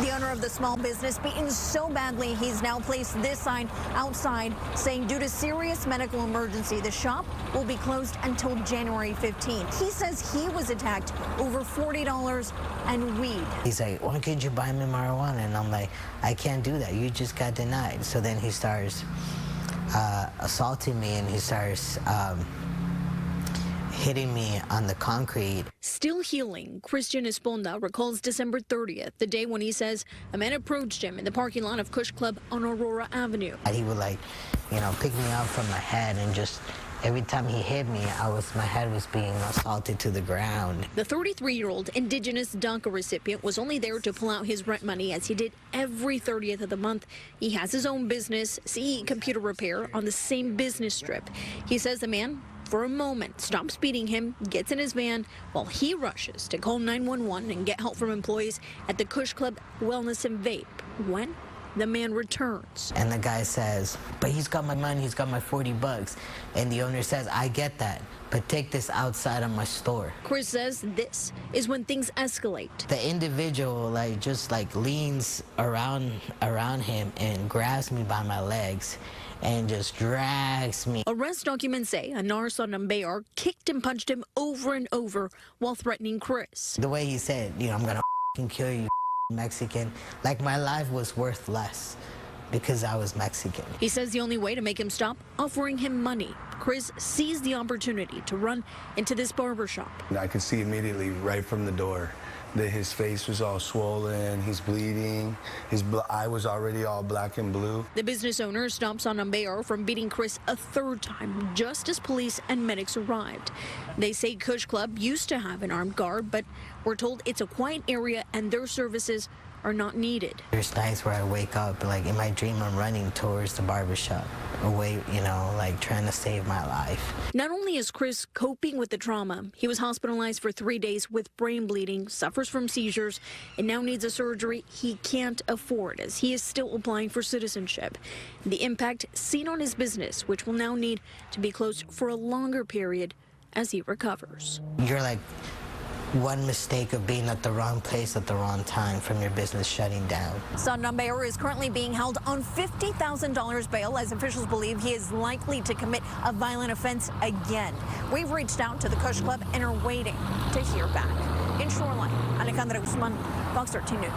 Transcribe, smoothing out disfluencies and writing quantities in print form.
The owner of the small business beaten so badly, he's now placed this sign outside saying due to serious medical emergency, the shop will be closed until January 15th. He says he was attacked over $40 and weed. He's like, why can't you buy me marijuana? And I'm like, I can't do that. You just got denied. So then he starts assaulting me, and he starts hitting me on the concrete. Still healing, Christian Esponda recalls December 30th, the day when he says a man approached him in the parking lot of Kush Club on Aurora Avenue. He would pick me up from my head, and just every time he hit me, my head was being assaulted to the ground. The 33-year-old Indigenous DACA recipient was only there to pull out his rent money, as he did every 30th of the month. He has his own business, CE Computer Repair, on the same business strip. He says the man, for a moment, stops beating him, gets in his van, while he rushes to call 911 and get help from employees at the Kush Club Wellness and Vape. When the man returns. And the guy says, but he's got my money, he's got my 40 bucks. And the owner says, I get that, but take this outside of my store. Chris says this is when things escalate. The individual just leans around him and grabs me by my legs and just drags me. Arrest documents say Anar Sonambayar kicked and punched him over and over while threatening Chris. The way he said, I'm gonna kill you, Mexican, like my life was worth less because I was Mexican. He says the only way to make him stop, offering him money. Chris seized the opportunity to run into this barbershop. I could see immediately right from the door that his face was all swollen, he's bleeding, his eye was already all black and blue. The business owner stops Sonambayar from beating Chris a third time, just as police and medics arrived. They say Kush Club used to have an armed guard, but we're told it's a quiet area and their services are not needed. There's nights where I wake up, in my dream, I'm running towards the barbershop, away, trying to save my life. Not only is Chris coping with the trauma, he was hospitalized for 3 days with brain bleeding, suffers from seizures, and now needs a surgery he can't afford as he is still applying for citizenship. The impact seen on his business, which will now need to be closed for a longer period as he recovers. You're one mistake of being at the wrong place at the wrong time from your business shutting down. Sonambayar is currently being held on $50,000 bail as officials believe he is likely to commit a violent offense again. We've reached out to the Kush Club and are waiting to hear back. In Shoreline, Alejandra Guzman, Fox 13 News.